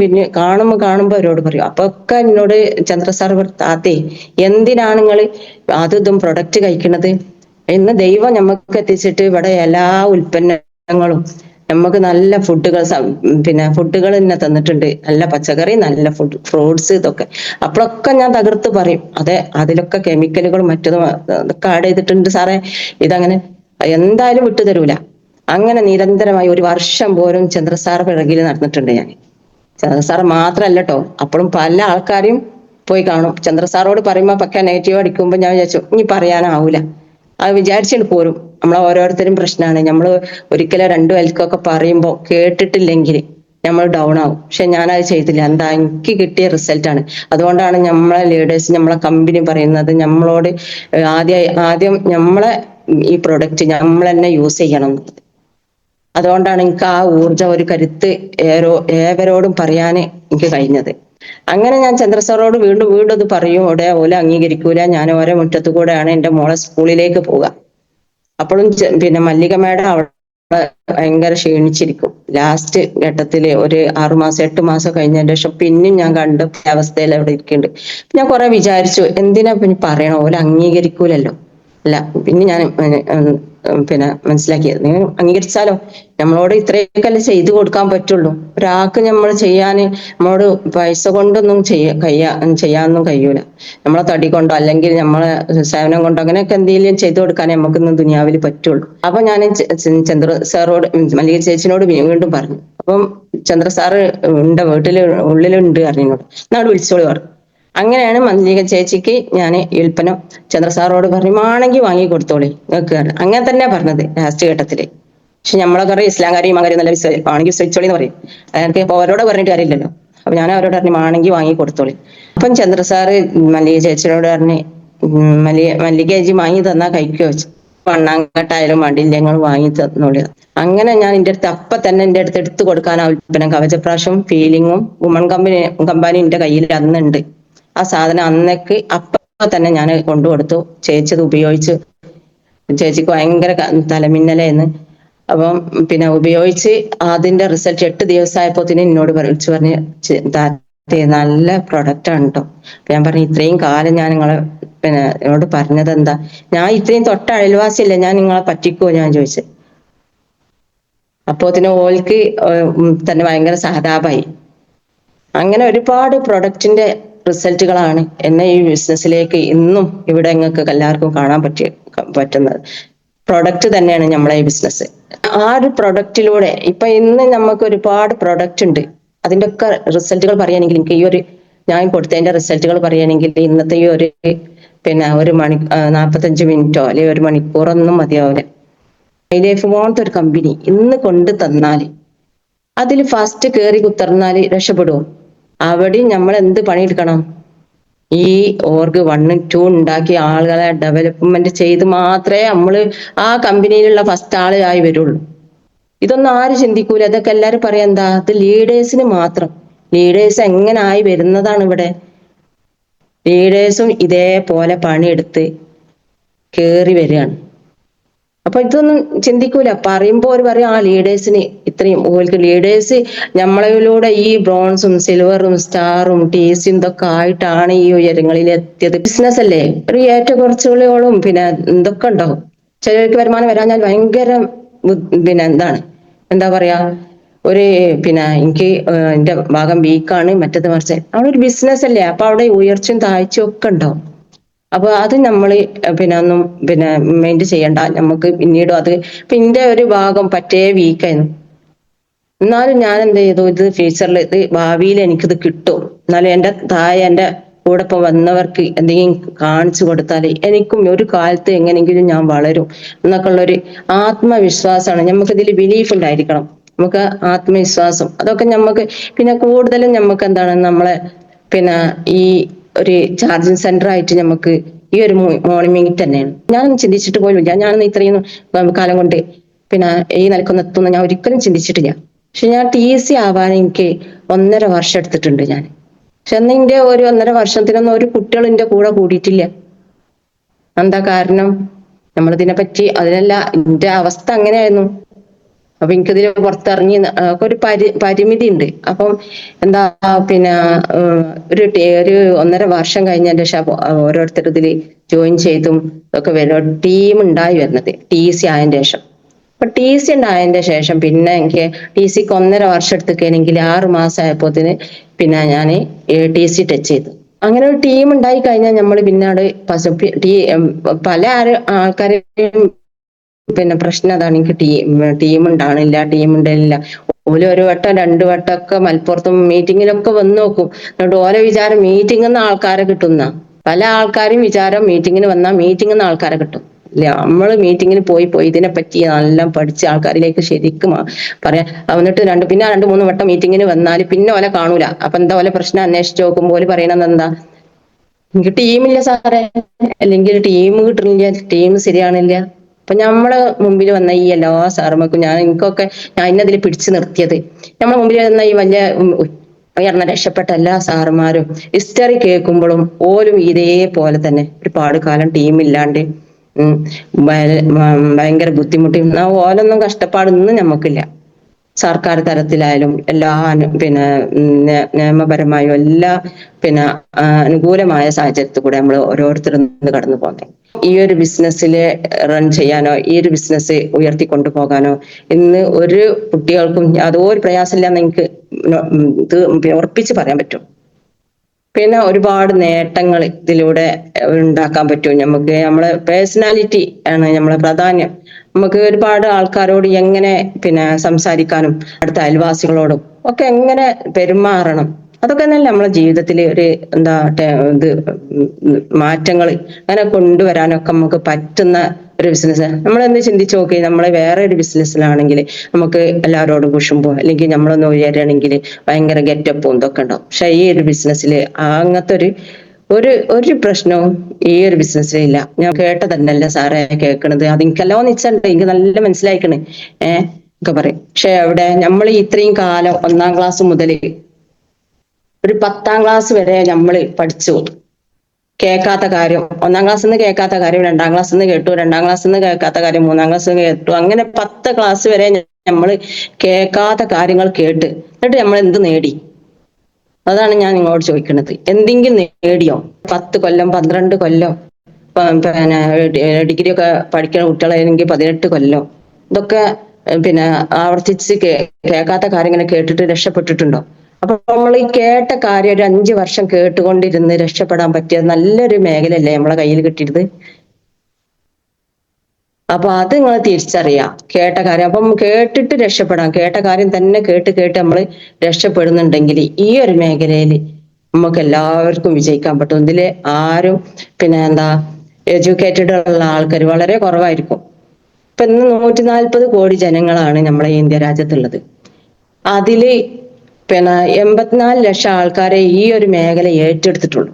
പിന്നെ കാണുമ്പോ അവരോട് പറയും. അപ്പൊ ഒക്കെ എന്നോട് ചന്ദ്ര സാർ താത്തേ, എന്തിനാണ് നിങ്ങൾ ഇതും പ്രൊഡക്റ്റ് കഴിക്കുന്നത്? ഇന്ന് ദൈവം നമുക്ക് എത്തിച്ചിട്ട് ഇവിടെ എല്ലാ ഉൽപ്പന്നങ്ങളും നമുക്ക് നല്ല ഫുഡുകൾ തന്നെ തന്നിട്ടുണ്ട്. നല്ല പച്ചക്കറി, നല്ല ഫ്രൂട്ട്സ്, ഇതൊക്കെ. അപ്പോഴൊക്കെ ഞാൻ തകർത്ത് പറയും, അതെ അതിലൊക്കെ കെമിക്കലുകളും മറ്റതും ഇതൊക്കെ ആഡ് ചെയ്തിട്ടുണ്ട് സാറേ, ഇതങ്ങനെ എന്തായാലും വിട്ടു തരൂല. അങ്ങനെ നിരന്തരമായി 1 വർഷം പോലും ചന്ദ്ര സാർ പിറകിൽ നടന്നിട്ടുണ്ട് ഞാൻ. ചന്ദ്ര സാർ മാത്രല്ല കേട്ടോ, അപ്പോഴും പല ആൾക്കാരും പോയി കാണും. ചന്ദ്ര സാറോട് പറയുമ്പോ പക്ക നെഗറ്റീവ് അടിക്കുമ്പോ ഞാൻ വിചാരിച്ചു ഇനി പറയാനാവൂല, അത് വിചാരിച്ചിട്ട് പോരും. നമ്മളെ ഓരോരുത്തരും പ്രശ്നമാണ്. നമ്മൾ ഒരിക്കലും 2 വൽക്കൊക്കെ പറയുമ്പോ കേട്ടിട്ടില്ലെങ്കിൽ നമ്മൾ ഡൗൺ ആവും. പക്ഷെ ഞാനത് ചെയ്തില്ല. എനിക്ക് കിട്ടിയ റിസൾട്ടാണ്. അതുകൊണ്ടാണ് നമ്മളെ ലീഡേഴ്സ്, നമ്മളെ കമ്പനി പറയുന്നത് നമ്മളോട് ആദ്യം നമ്മളെ ഈ പ്രൊഡക്റ്റ് നമ്മൾ തന്നെ യൂസ് ചെയ്യണം. അതുകൊണ്ടാണ് എനിക്ക് ആ ഊർജം, ഒരു കരുത്ത് ഏവരോടും പറയാന് എനിക്ക് കഴിഞ്ഞത്. അങ്ങനെ ഞാൻ ചന്ദ്ര സാറോട് വീണ്ടും ഇത് പറയും. ഓല അംഗീകരിക്കൂല. ഞാൻ ഓരോ മുറ്റത്തു കൂടെയാണ് എന്റെ മോളെ സ്കൂളിലേക്ക് പോവുക. അപ്പോഴും മല്ലിക മേഡം അവിടെ ഭയങ്കര ക്ഷീണിച്ചിരിക്കും. ലാസ്റ്റ് ഘട്ടത്തില് ഒരു 6 മാസം 8 മാസം കഴിഞ്ഞതിന് ശേഷം പിന്നെയും ഞാൻ കണ്ട അവസ്ഥയിൽ അവിടെ ഇരിക്കുന്നുണ്ട്. ഞാൻ കുറെ വിചാരിച്ചു, എന്തിനാ പറയണോ, ഓല അംഗീകരിക്കൂലല്ലോ. അല്ല, പിന്നെ ഞാൻ മനസ്സിലാക്കിയത്, നിങ്ങൾ അംഗീകരിച്ചാലോ, നമ്മളോട് ഇത്രയൊക്കെ ചെയ്തു കൊടുക്കാൻ പറ്റുള്ളൂ. ഒരാൾക്ക് നമ്മൾ ചെയ്യാന് നമ്മളോട് പൈസ കൊണ്ടൊന്നും ചെയ്യാനൊന്നും കഴിയൂല. നമ്മളെ തടി കൊണ്ടോ അല്ലെങ്കിൽ നമ്മളെ സേവനം കൊണ്ടോ അങ്ങനെയൊക്കെ എന്തെങ്കിലും ചെയ്തു കൊടുക്കാനേ നമുക്കിന്ന് ദുനിയാവിൽ പറ്റുള്ളൂ. അപ്പൊ ഞാൻ ചന്ദ്ര സാറോട്, മല്ലിക ചേച്ചിനോട് വീണ്ടും പറഞ്ഞു. അപ്പം ചന്ദ്ര സാറ് ഉള്ളിലുണ്ട് അറിഞ്ഞോട്, എന്നാട് വിളിച്ചോളൂ പറഞ്ഞു. അങ്ങനെയാണ് മല്ലിക ചേച്ചിക്ക് ഞാൻ ഈ ഉൽപ്പന്നം ചന്ദ്ര സാറോട് പറഞ്ഞു, ആണെങ്കിൽ വാങ്ങി കൊടുത്തോളി നിങ്ങൾക്ക്. അങ്ങനെ തന്നെ പറഞ്ഞത് ലാസ്റ്റ് ഘട്ടത്തില്. പക്ഷെ നമ്മളൊക്കെ പറയും ഇസ്ലാംകാരി മകരി നല്ല ആണെങ്കിൽ വിശ്വസിച്ചോളി എന്ന് പറയും. അതൊക്കെ അവരോട് പറഞ്ഞിട്ട് കാര്യമില്ലല്ലോ. അപ്പൊ ഞാൻ അവരോട് പറഞ്ഞു, ആണെങ്കിൽ വാങ്ങി കൊടുത്തോളി. അപ്പം ചന്ദ്ര സാറ് മല്ലിക ചേച്ചിയോട് പറഞ്ഞ്, മല്ലിക ചേച്ചി വാങ്ങി തന്നാ കഴിക്കുമോ വെച്ചു. മണ്ണാങ്കട്ടായാലും മടിയില്ല, ഞങ്ങൾ വാങ്ങി തന്നോളി. അങ്ങനെ ഞാൻ അപ്പൊ തന്നെ എന്റെ അടുത്ത് എടുത്തു കൊടുക്കാൻ ആ ഉൽപ്പന്നം കവചപ്രാശം ഫീലിങ്ങും വുമൺ കമ്പാനി എന്റെ കയ്യിൽ അന്നുണ്ട്. ആ സാധനം അന്നേക്ക് അപ്പൊ തന്നെ ഞാൻ കൊണ്ടുകൊടുത്തു. ചേച്ചത് ഉപയോഗിച്ച് ചേച്ചിക്ക് ഭയങ്കര തലമിന്നലായിരുന്നു. അപ്പം പിന്നെ ഉപയോഗിച്ച് അതിന്റെ റിസൾട്ട് 8 ദിവസമായപ്പോ എന്നോട് വിളിച്ചു പറഞ്ഞ് നല്ല പ്രൊഡക്റ്റ് ആണ് കേട്ടോ. ഞാൻ പറഞ്ഞു ഇത്രയും കാലം ഞാൻ നിങ്ങളെ പിന്നെ എന്നോട് പറഞ്ഞത് എന്താ, ഞാൻ ഇത്രയും തൊട്ട അയൽവാസിയല്ലേ, ഞാൻ നിങ്ങളെ പറ്റിക്കോ ഞാൻ ചോദിച്ചു. അപ്പോ ഓൽക്ക് തന്നെ ഭയങ്കര സഹതാപായി. അങ്ങനെ ഒരുപാട് പ്രൊഡക്റ്റിന്റെ റിസൾട്ടുകളാണ് എന്നെ ഈ ബിസിനസ്സിലേക്ക് ഇന്നും ഇവിടെ നിങ്ങൾക്ക് എല്ലാവർക്കും കാണാൻ പറ്റുന്നത്. പ്രൊഡക്റ്റ് തന്നെയാണ് നമ്മളെ ഈ ബിസിനസ്. ആ ഒരു പ്രൊഡക്റ്റിലൂടെ ഇപ്പൊ ഇന്ന് നമുക്ക് ഒരുപാട് പ്രൊഡക്റ്റ് ഉണ്ട്. അതിന്റെ ഒക്കെ റിസൾട്ടുകൾ പറയുകയാണെങ്കിൽ എനിക്ക് ഈ ഒരു ഞാൻ കൊടുത്തതിന്റെ റിസൾട്ടുകൾ പറയുകയാണെങ്കിൽ ഇന്നത്തെ ഈ ഒരു പിന്നെ 45 മിനിറ്റോ അല്ലെങ്കിൽ 1 മണിക്കൂറൊന്നും മതിയാവില്ല. ലൈഫ് പോലത്തെ ഒരു കമ്പനി ഇന്ന് കൊണ്ട് തന്നാല് അതിൽ ഫസ്റ്റ് കയറി കുത്തർന്നാല് രക്ഷപ്പെടും. അവിടെയും നമ്മൾ എന്ത് പണിയെടുക്കണം, ഈ ഓർഗ് 1, 2 ഉണ്ടാക്കി ആളുകളെ ഡെവലപ്മെന്റ് ചെയ്ത് മാത്രമേ നമ്മള് ആ കമ്പനിയിലുള്ള ഫസ്റ്റ് ആളായി വരുള്ളൂ. ഇതൊന്നും ആരും ചിന്തിക്കൂല. അതൊക്കെ എല്ലാരും പറയാം എന്താ, അത് ലീഡേഴ്സിന് മാത്രം. ലീഡേഴ്സ് എങ്ങനെ ആയി വരുന്നതാണ് ഇവിടെ. ലീഡേഴ്സും ഇതേപോലെ പണിയെടുത്ത് കേറി വരികയാണ്. അപ്പൊ ഇതൊന്നും ചിന്തിക്കൂല. പറയുമ്പോ അവർ പറയും ആ ലീഡേഴ്സിന് ഇത്രയും ഓൽക്ക് ലീഡേഴ്സ് നമ്മളിലൂടെ ഈ ബ്രോൺസും സിൽവറും സ്റ്റാറും TC ഇതൊക്കെ ആയിട്ടാണ് ഈ ഉയരങ്ങളിൽ എത്തിയത്. ബിസിനസ് അല്ലേ, ഒരു ഏറ്റക്കുറച്ചുകളും പിന്നെ എന്തൊക്കെ ഉണ്ടാവും. ചിലർക്ക് വരുമാനം വരാഞ്ഞാൽ ഭയങ്കര പിന്നെ എന്താ പറയാ, ഒരു പിന്നെ എനിക്ക് എന്റെ ഭാഗം വീക്കാണ് മറ്റത് മറിച്ച്. അവിടെ ഒരു ബിസിനസ് അല്ലേ, അപ്പൊ അവിടെ ഉയർച്ചയും താഴ്ചയും ഒക്കെ ഉണ്ടാവും. അപ്പൊ അത് നമ്മള് പിന്നെ ഒന്നും പിന്നെ മൈൻഡ് ചെയ്യണ്ട. നമുക്ക് പിന്നീടും അത് എന്റെ ഒരു ഭാഗം പറ്റേ വീക്കായിരുന്നു. എന്നാലും ഞാൻ എന്ത് ചെയ്തു, ഇത് ഫ്യൂച്ചറിൽ ഇത് ഭാവിയിൽ എനിക്കിത് കിട്ടും, എന്നാലും എന്റെ താഴെ എന്റെ കൂടെ ഇപ്പൊ വന്നവർക്ക് എന്തെങ്കിലും കാണിച്ചു കൊടുത്താൽ എനിക്കും ഒരു കാലത്ത് എങ്ങനെയെങ്കിലും ഞാൻ വളരും എന്നൊക്കെ ഉള്ളൊരു ആത്മവിശ്വാസമാണ്. നമുക്ക് ഇതിൽ ബിലീഫ് ഉണ്ടായിരിക്കണം. നമുക്ക് ആത്മവിശ്വാസം അതൊക്കെ നമുക്ക് പിന്നെ കൂടുതലും നമുക്ക് എന്താണ് നമ്മളെ പിന്നെ ഈ ഒരു ചാർജിങ് സെന്റർ ആയിട്ട് നമുക്ക് ഈ ഒരു മോർണിംഗ് മീറ്റ് തന്നെയാണ്. ഞാനൊന്നും ചിന്തിച്ചിട്ട് പോലുമില്ല. ഞാനൊന്നും ഇത്രയും കാലം കൊണ്ട് പിന്നെ ഈ നിലക്കൊന്നും എത്തുന്ന ഞാൻ ഒരിക്കലും ചിന്തിച്ചിട്ടില്ല. പക്ഷെ ഞാൻ TC ആവാൻ എനിക്ക് 1.5 വർഷം എടുത്തിട്ടുണ്ട് ഞാൻ. പക്ഷെ അന്ന് എന്റെ ഒരു 1.5 വർഷത്തിനൊന്നും ഒരു കുട്ടികൾ എന്റെ കൂടെ കൂടിയിട്ടില്ല. എന്താ കാരണം, നമ്മളിതിനെ പറ്റി അതിനല്ല, എന്റെ അവസ്ഥ അങ്ങനെയായിരുന്നു. അപ്പൊ എനിക്കിതിൽ പുറത്തിറങ്ങി ഒരു പരിമിതി ഉണ്ട്. അപ്പം എന്താ പിന്നെ ഒരു 1.5 വർഷം കഴിഞ്ഞതിന്റെ ശേഷം ഓരോരുത്തർ ഇതിൽ ജോയിൻ ചെയ്തും ഒക്കെ വരും ടീം ഉണ്ടായി വരുന്നത് TC ആയതിന്റെ ശേഷം. അപ്പൊ TC ഉണ്ടായതിന്റെ ശേഷം പിന്നെ എനിക്ക് TCക്ക് 1.5 വർഷം എടുത്തിക്കുകയാണെങ്കിൽ 6 മാസം ആയപ്പോത്തിന് പിന്നെ ഞാൻ TC ടച്ച് ചെയ്തു. അങ്ങനെ ഒരു ടീം ഉണ്ടായി കഴിഞ്ഞാൽ നമ്മൾ പിന്നെ അവിടെ പല ആൾക്കാരെയും പിന്നെ പ്രശ്നം അതാണ്, എനിക്ക് ടീം ഉണ്ടാണില്ല, ടീം ഉണ്ടായില്ല. ഓല് 1 വട്ടം 2 വട്ടം ഒക്കെ മലപ്പുറത്തും മീറ്റിങ്ങിലൊക്കെ വന്ന് നോക്കും. എന്നിട്ട് ഓരോ വിചാരം മീറ്റിംഗിൽ നിന്ന് ആൾക്കാരെ കിട്ടുന്ന, പല ആൾക്കാരും വിചാരം മീറ്റിങ്ങിന് വന്നാൽ മീറ്റിംഗിൽ നിന്ന് ആൾക്കാരെ കിട്ടും. ഇല്ല, നമ്മള് മീറ്റിങ്ങിന് പോയി ഇതിനെപ്പറ്റി നല്ല പഠിച്ച ആൾക്കാരിലേക്ക് ശരിക്കും പറയാം. എന്നിട്ട് 2-3 വട്ടം മീറ്റിങ്ങിന് വന്നാൽ പിന്നെ ഓലെ കാണൂല. അപ്പൊ എന്താ ഓലെ പ്രശ്നം അന്വേഷിച്ച് നോക്കുമ്പോൾ ഓല് പറയണത് എന്താ, എനിക്ക് ടീമില്ല സാറേ, അല്ലെങ്കിൽ ടീം കിട്ടണില്ല, ടീം ശരിയാണില്ല. അപ്പൊ നമ്മളെ മുമ്പിൽ വന്ന ഈ എല്ലാ സാറുമാർക്കും എനിക്കൊക്കെ ഞാൻ ഇന്നതിൽ പിടിച്ചു നിർത്തിയത്, നമ്മളെ മുമ്പിൽ വന്ന ഈ വലിയ ഉയർന്ന രക്ഷപ്പെട്ട എല്ലാ സാറുമാരും ഹിസ്റ്ററി കേൾക്കുമ്പോഴും ഓലും ഇതേപോലെ തന്നെ ഒരുപാട് കാലം ടീമില്ലാണ്ട് ഭയങ്കര ബുദ്ധിമുട്ടി. ഓലൊന്നും കഷ്ടപ്പാടൊന്നും നമുക്കില്ല. സർക്കാർ തലത്തിലായാലും എല്ലാ പിന്നെ നിയമപരമായും എല്ലാ പിന്നെ അനുകൂലമായ സാഹചര്യത്തിൽ കൂടെ നമ്മൾ ഓരോരുത്തരും കടന്നു പോകട്ടെ. ഈ ഒരു ബിസിനസ്സിൽ റൺ ചെയ്യാനോ ഈ ഒരു ബിസിനസ് ഉയർത്തിക്കൊണ്ടുപോകാനോ ഇന്ന് ഒരു കുട്ടികൾക്കും യാതൊരു പ്രയാസമില്ലാന്ന് എനിക്ക് ഉറപ്പിച്ച് പറയാൻ പറ്റും. പിന്നെ ഒരുപാട് നേട്ടങ്ങൾ ഇതിലൂടെ ഉണ്ടാക്കാൻ പറ്റും. നമുക്ക് നമ്മളെ പേഴ്സണാലിറ്റി ആണ് നമ്മളെ പ്രാധാന്യം. നമുക്ക് ഒരുപാട് ആൾക്കാരോട് എങ്ങനെ പിന്നെ സംസാരിക്കാനും അടുത്ത അയൽവാസികളോടും ഒക്കെ എങ്ങനെ പെരുമാറണം, അതൊക്കെ തന്നെ നമ്മളെ ജീവിതത്തിൽ ഒരു എന്താ ഇത് മാറ്റങ്ങൾ അങ്ങനെ കൊണ്ടുവരാനൊക്കെ നമുക്ക് പറ്റുന്ന ഒരു ബിസിനസ്. നമ്മളെന്ത് ചിന്തിച്ചു നോക്കി, നമ്മളെ വേറെ ഒരു ബിസിനസ്സിലാണെങ്കിൽ നമുക്ക് എല്ലാവരോടും കുശുമ്പോ അല്ലെങ്കിൽ നമ്മളൊന്ന് ഉയരുകയാണെങ്കിൽ ഭയങ്കര ഗെറ്റപ്പും ഇതൊക്കെ ഉണ്ടാവും. പക്ഷെ ഈ ഒരു ബിസിനസ്സിൽ അങ്ങനത്തെ ഒരു പ്രശ്നവും ഈ ഒരു ബിസിനസ്സിലില്ല. ഞാൻ കേട്ടതന്നല്ല സാറേ കേൾക്കണത്, അത് എനിക്കെല്ലോ നിശ്ചയുണ്ട്, എനിക്ക് നല്ല മനസ്സിലായിക്കണ് ഒക്കെ പറയും. പക്ഷെ അവിടെ നമ്മൾ ഇത്രയും കാലം 1-ാം ക്ലാസ് മുതൽ ഒരു 10-ാം ക്ലാസ് വരെ നമ്മൾ പഠിച്ചു. കേൾക്കാത്ത കാര്യം ഒന്നാം ക്ലാസ്സിൽ നിന്ന് കേൾക്കാത്ത കാര്യം രണ്ടാം ക്ലാസ്സിൽ നിന്ന് കേട്ടു, രണ്ടാം ക്ലാസ്സിൽ നിന്ന് കേൾക്കാത്ത കാര്യം മൂന്നാം ക്ലാസ്സിൽ നിന്ന് കേട്ടു, അങ്ങനെ 10 ക്ലാസ് വരെ നമ്മൾ കേൾക്കാത്ത കാര്യങ്ങൾ കേട്ട് എന്നിട്ട് നമ്മൾ എന്ത് നേടി? അതാണ് ഞാൻ നിങ്ങളോട് ചോദിക്കുന്നത്. എന്തെങ്കിലും നേടിയോ? 10 കൊല്ലം 12 കൊല്ലം പിന്നെ ഡിഗ്രി ഒക്കെ പഠിക്കുന്ന കുട്ടികളാണെങ്കിൽ 18 കൊല്ലം ഇതൊക്കെ പിന്നെ ആവർത്തിച്ച് കേൾക്കാത്ത കാര്യങ്ങൾ കേട്ടിട്ട് രക്ഷപ്പെട്ടിട്ടുണ്ടോ? അപ്പൊ നമ്മൾ ഈ കേട്ട കാര്യം ഒരു 5 വർഷം കേട്ടുകൊണ്ടിരുന്ന് രക്ഷപ്പെടാൻ പറ്റിയ നല്ലൊരു മേഖലയല്ലേ നമ്മളെ കയ്യിൽ കിട്ടിയത്? അപ്പൊ അത് നിങ്ങൾ തിരിച്ചറിയാം. കേട്ട കാര്യം അപ്പം കേട്ടിട്ട് രക്ഷപ്പെടാം. കേട്ട കാര്യം തന്നെ കേട്ട് കേട്ട് നമ്മൾ രക്ഷപ്പെടുന്നുണ്ടെങ്കിൽ ഈ ഒരു മേഖലയിൽ നമുക്ക് എല്ലാവർക്കും വിജയിക്കാൻ പറ്റും. ഇതില് ആരും പിന്നെ എന്താ എഡ്യൂക്കേറ്റഡ് ഉള്ള ആൾക്കാർ വളരെ കുറവായിരിക്കും. ഇപ്പൊ ഇന്ന് 140 കോടി ജനങ്ങളാണ് നമ്മളെ ഇന്ത്യ രാജ്യത്തുള്ളത്. അതില് പിന്നെ 84 ലക്ഷം ആൾക്കാരെ ഈ ഒരു മേഖല ഏറ്റെടുത്തിട്ടുള്ളൂ.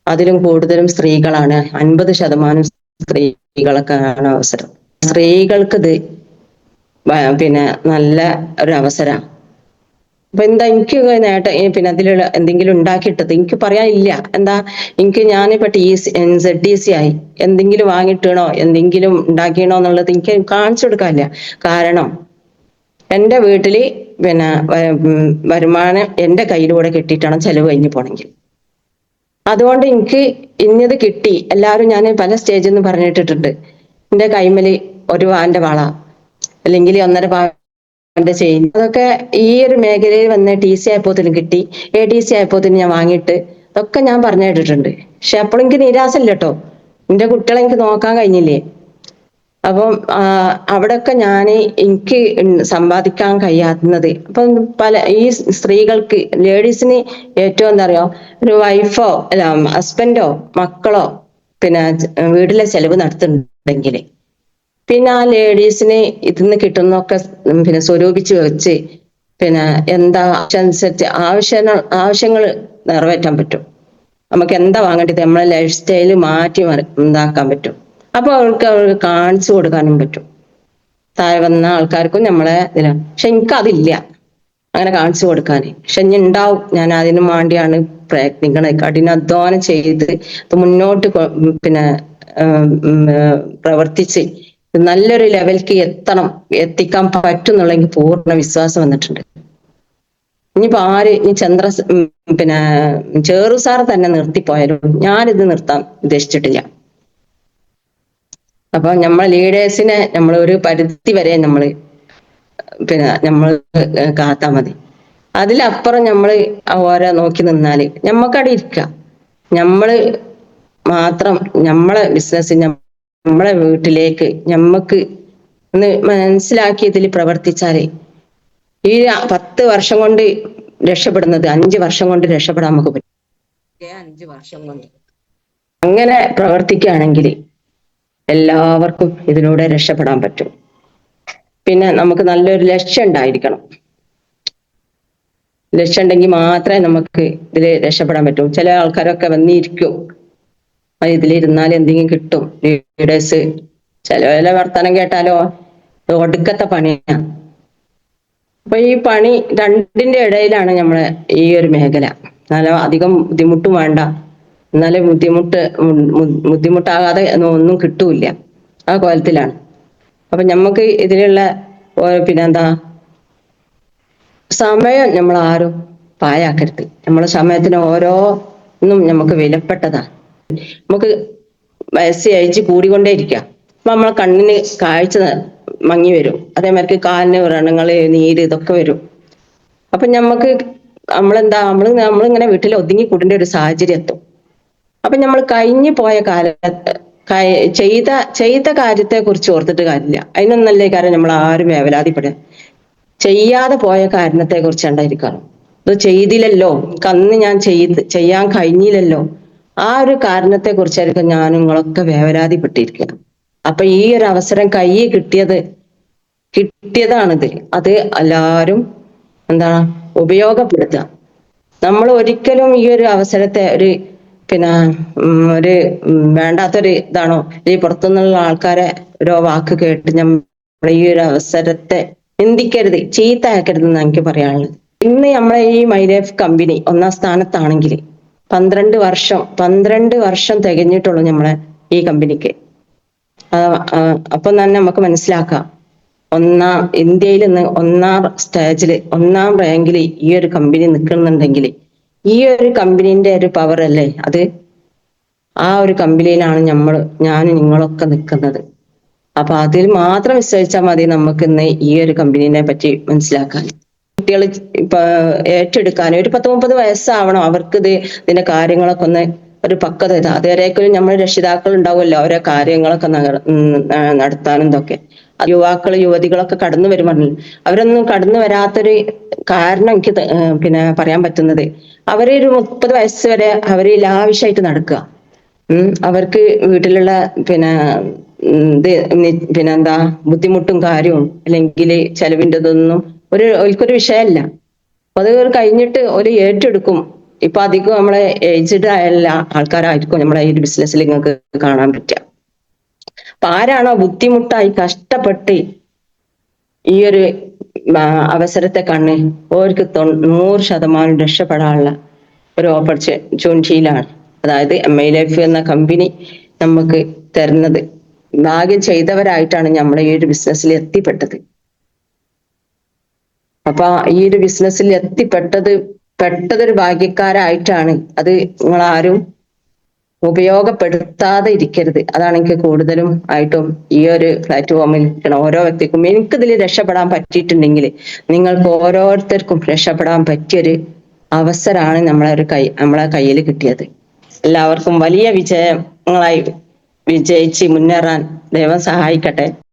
അതിലും കൂടുതലും സ്ത്രീകളാണ്. 50% സ്ത്രീകൾക്കാണ് അവസരം. സ്ത്രീകൾക്ക് ഇത് പിന്നെ നല്ല ഒരു അവസരമാണ്. അപ്പൊ എന്താ എനിക്ക് നേട്ടം പിന്നെ അതിലുള്ള എന്തെങ്കിലും ഉണ്ടാക്കിയിട്ടത് എനിക്ക് പറയാനില്ല. എന്താ എനിക്ക് ഞാനിപ്പോ ZDC ആയി എന്തെങ്കിലും വാങ്ങിയിട്ടണോ എന്തെങ്കിലും ഉണ്ടാക്കിയണോ എന്നുള്ളത് എനിക്ക് കാണിച്ചു കൊടുക്കാനില്ല. കാരണം എൻ്റെ വീട്ടില് പിന്നെ വരുമാനം എൻ്റെ കയ്യിലൂടെ കിട്ടിയിട്ടാണ് ചെലവ് കഴിഞ്ഞു പോണെങ്കിൽ. അതുകൊണ്ട് എനിക്ക് ഇന്നത് കിട്ടി. എല്ലാവരും ഞാൻ പല സ്റ്റേജിൽ നിന്ന് പറഞ്ഞിട്ടിട്ടുണ്ട്. എൻ്റെ കൈമല് ഒരു പവന്റെ വള അല്ലെങ്കിൽ 1.5 പവന്റെ ചെയിൻ, അതൊക്കെ ഈ ഒരു മേഖലയിൽ വന്ന് TC ആയപ്പോത്തിന് കിട്ടി. ADC ആയപ്പോത്തിന് ഞാൻ വാങ്ങിയിട്ട് അതൊക്കെ ഞാൻ പറഞ്ഞു കേട്ടിട്ടുണ്ട്. പക്ഷെ അപ്പോഴും എനിക്ക് നിരാശയില്ല കേട്ടോ. എൻ്റെ കുട്ടികളെ എനിക്ക് നോക്കാൻ കഴിഞ്ഞില്ലേ? അപ്പം അവിടെയൊക്കെ എനിക്ക് സമ്പാദിക്കാൻ കഴിയാവുന്നത് അപ്പം ഈ സ്ത്രീകൾക്ക് ലേഡീസിന് ഏറ്റവും എന്താ പറയുക, ഒരു വൈഫോ അല്ല ഹസ്ബൻഡോ മക്കളോ പിന്നെ വീട്ടിലെ ചെലവ് നടത്തുന്നുണ്ടെങ്കിൽ പിന്നെ ആ ലേഡീസിന് ഇതിന്ന് കിട്ടുന്നൊക്കെ പിന്നെ സ്വരൂപിച്ച് വെച്ച് പിന്നെ എന്താ അനുസരിച്ച് ആവശ്യങ്ങൾ നിറവേറ്റാൻ പറ്റും. നമുക്ക് എന്താ വാങ്ങേണ്ടത് നമ്മളെ ലൈഫ് സ്റ്റൈല് മാറ്റി ഉണ്ടാക്കാൻ പറ്റും. അപ്പൊ അവർക്ക് കാണിച്ചു കൊടുക്കാനും പറ്റും. താഴെ വന്ന ആൾക്കാർക്കും നമ്മളെ ഇതിലാണ്. പക്ഷെ എനിക്കതില്ല അങ്ങനെ കാണിച്ചു കൊടുക്കാൻ. പക്ഷെ ഇനി ഉണ്ടാവും. ഞാൻ അതിനു വേണ്ടിയാണ് പ്രയത്നിക്കണത്. കഠിനാധ്വാനം ചെയ്ത് മുന്നോട്ട് പിന്നെ പ്രവർത്തിച്ച് നല്ലൊരു ലെവലിലേക്ക് എത്തിക്കാൻ പറ്റും എന്നുള്ള എനിക്ക് പൂർണ്ണ വിശ്വാസം വന്നിട്ടുണ്ട്. ഇനിയിപ്പോ ഇനി പിന്നെ ചേറു സാർ തന്നെ നിർത്തിപ്പോയാലും ഞാനിത് നിർത്താൻ ഉദ്ദേശിച്ചിട്ടില്ല. അപ്പൊ നമ്മൾ ലീഡേഴ്സിനെ നമ്മൾ ഒരു പരിധി വരെ നമ്മൾ കാത്താ മതി. അതിലപ്പുറം നമ്മൾ ഓരോ നോക്കി നിന്നാല് നമ്മക്കവിടെ ഇരിക്കാം. നമ്മള് മാത്രം നമ്മളെ ബിസിനസ് നമ്മളെ വീട്ടിലേക്ക് നമ്മക്ക് ഒന്ന് മനസ്സിലാക്കി ഇതിൽ പ്രവർത്തിച്ചാല് ഈ 10 വർഷം കൊണ്ട് രക്ഷപ്പെടുന്നത് 5 വർഷം കൊണ്ട് രക്ഷപ്പെടാൻ നമുക്ക് പറ്റും. 5 വർഷം കൊണ്ട് അങ്ങനെ പ്രവർത്തിക്കുകയാണെങ്കിൽ എല്ലാവർക്കും ഇതിലൂടെ രക്ഷപ്പെടാൻ പറ്റും. പിന്നെ നമുക്ക് നല്ലൊരു ലക്ഷ്യം ഉണ്ടായിരിക്കണം. ലക്ഷ്യം ഉണ്ടെങ്കിൽ മാത്രമേ നമുക്ക് ഇതിൽ രക്ഷപ്പെടാൻ പറ്റൂ. ചില ആൾക്കാരൊക്കെ വന്നിരിക്കും, ഇതിലിരുന്നാൽ എന്തെങ്കിലും കിട്ടും. ലീഡേഴ്സ് ചില വർത്തമാനം കേട്ടാലോ ഒടുക്കത്തെ പണിയാണ്. അപ്പൊ ഈ പണി രണ്ടിന്റെ ഇടയിലാണ് നമ്മളെ ഈ ഒരു മേഖല. എന്നാലും അധികം ബുദ്ധിമുട്ടും വേണ്ട, എന്നാലും ബുദ്ധിമുട്ടാകാതെ ഒന്നും കിട്ടൂല. ആ കോലത്തിലാണ്. അപ്പൊ നമുക്ക് ഇതിലുള്ള പിന്നെന്താ സമയം നമ്മൾ ആരും പാഴാക്കരുത്. നമ്മളെ സമയത്തിന് ഓരോന്നും നമുക്ക് വിലപ്പെട്ടതാ. നമുക്ക് ഏജ് കൂടിക്കൊണ്ടേയിരിക്കുക. അപ്പൊ നമ്മളെ കണ്ണിന് കാഴ്ച മങ്ങി വരും. അതേമാതിരി കാലിന് വ്രണങ്ങള് നീര് ഇതൊക്കെ വരും. അപ്പൊ നമ്മളിങ്ങനെ വീട്ടിൽ ഒതുങ്ങി കൂടേണ്ട ഒരു സാഹചര്യം എത്തും. അപ്പൊ നമ്മൾ കഴിഞ്ഞു പോയ ചെയ്ത കാര്യത്തെ കുറിച്ച് ഓർത്തിട്ട് കാര്യമില്ല. അതിനൊന്നല്ലേ കാര്യം നമ്മൾ ആരും വേവലാതിപ്പെടുക. ചെയ്യാതെ പോയ കാരണത്തെ കുറിച്ച് ഉണ്ടായിരിക്കണം. ഇത് ചെയ്തില്ലല്ലോ, അന്ന് ഞാൻ ചെയ്യാൻ കഴിഞ്ഞില്ലല്ലോ, ആ ഒരു കാരണത്തെ കുറിച്ചായിരിക്കും ഞാൻ നിങ്ങളൊക്കെ വേവലാതിപ്പെട്ടിരിക്കണം. അപ്പൊ ഈ ഒരു അവസരം കിട്ടിയതാണിത്. അത് എല്ലാവരും ഉപയോഗപ്പെടുത്തുക. നമ്മൾ ഒരിക്കലും ഈ ഒരു അവസരത്തെ ഒരു വേണ്ടാത്തൊരു ഇതാണോ ഈ പുറത്തുനിന്നുള്ള ആൾക്കാരെ ഓരോ വാക്ക് കേട്ട് നമ്മൾ ഈ ഒരു അവസരത്തെ നിന്ദിക്കരുത്, ചീത്തയാക്കരുത് എന്ന് എനിക്ക് പറയാനുള്ളത്. ഇന്ന് നമ്മളെ ഈ മൈ ലൈഫ് കമ്പനി 1ാം സ്ഥാനത്താണെങ്കിൽ 12 വർഷം തികഞ്ഞിട്ടുള്ളൂ നമ്മളെ ഈ കമ്പനിക്ക്. അപ്പൊ തന്നെ നമുക്ക് മനസ്സിലാക്കാം, ഇന്ത്യയിൽ നിന്ന് ഒന്നാം സ്റ്റേജിൽ, ഒന്നാം റാങ്കിൽ ഈ ഒരു കമ്പനി നിൽക്കുന്നുണ്ടെങ്കിൽ ഈ ഒരു കമ്പനീന്റെ ഒരു പവർ അല്ലേ അത്. ആ ഒരു കമ്പനിയിലാണ് ഞാനും നിങ്ങളൊക്കെ നിൽക്കുന്നത്. അപ്പൊ അതിൽ മാത്രം വിശ്വസിച്ചാൽ മതി നമുക്ക് ഇന്ന് ഈ ഒരു കമ്പനീനെ പറ്റി മനസ്സിലാക്കാൻ. കുട്ടികൾ ഇപ്പൊ ഏറ്റെടുക്കാൻ ഒരു 10-30 വയസ്സാവണം അവർക്ക് ഇതിന്റെ കാര്യങ്ങളൊക്കെ ഒന്ന് ഒരു പക്വത. അതുവരേക്കും നമ്മൾ രക്ഷിതാക്കൾ ഉണ്ടാവുമല്ലോ ഓരോ കാര്യങ്ങളൊക്കെ നടത്താനും ഇതൊക്കെ. യുവാക്കൾ യുവതികളൊക്കെ കടന്നു വരുമ്പോൾ അവരൊന്നും കടന്നു വരാത്തൊരു കാരണം എനിക്ക് പറയാൻ പറ്റുന്നത്, അവര് ഒരു 30 വയസ്സ് വരെ അവര് ലാവിഷായിട്ട് നടക്കുക. അവർക്ക് വീട്ടിലുള്ള പിന്നെന്താ ബുദ്ധിമുട്ടും കാര്യവും അല്ലെങ്കിൽ ചെലവിൻ്റെതൊന്നും ഒരിക്കൊരു വിഷയമല്ല. അപ്പൊ അത് കഴിഞ്ഞിട്ട് ഒരു ഏറ്റെടുക്കും. ഇപ്പൊ അധികം നമ്മളെ ഏജ്ഡ് ആയുള്ള ആൾക്കാരായിരിക്കും നമ്മളെ ഈ ബിസിനസ്സിൽ നിങ്ങൾക്ക് കാണാൻ പറ്റുക. അപ്പൊ ആരാണോ ബുദ്ധിമുട്ടായി കഷ്ടപ്പെട്ട് ഈ ഒരു അവസരത്തെ ഓർക്ക് 100% രക്ഷപ്പെടാനുള്ള ഒരു ഓപ്പർച്യൂണിറ്റിയിലാണ്. അതായത് MILF എന്ന കമ്പനി നമുക്ക് തരുന്നത്. ഭാഗ്യം ചെയ്തവരായിട്ടാണ് നമ്മൾ ഈ ഒരു ബിസിനസ്സിൽ എത്തിപ്പെട്ടത്. അപ്പൊ ഈ ഒരു ബിസിനസ്സിൽ പെട്ടതൊരു ഭാഗ്യക്കാരായിട്ടാണ്. അത് നിങ്ങളാരും ഉപയോഗപ്പെടുത്താതെ ഇരിക്കരുത്. അതാണ് എനിക്ക് കൂടുതലും ആയിട്ടും ഈ ഒരു പ്ലാറ്റ്ഫോമിൽ ഓരോ വ്യക്തിക്കും എനിക്കിതിൽ രക്ഷപ്പെടാൻ പറ്റിയിട്ടുണ്ടെങ്കിൽ നിങ്ങൾക്ക് ഓരോരുത്തർക്കും രക്ഷപ്പെടാൻ പറ്റിയൊരു അവസരമാണ് നമ്മളെ കയ്യിൽ കിട്ടിയത്. എല്ലാവർക്കും വലിയ വിജയങ്ങളായി വിജയിച്ച് മുന്നേറാൻ ദൈവം സഹായിക്കട്ടെ.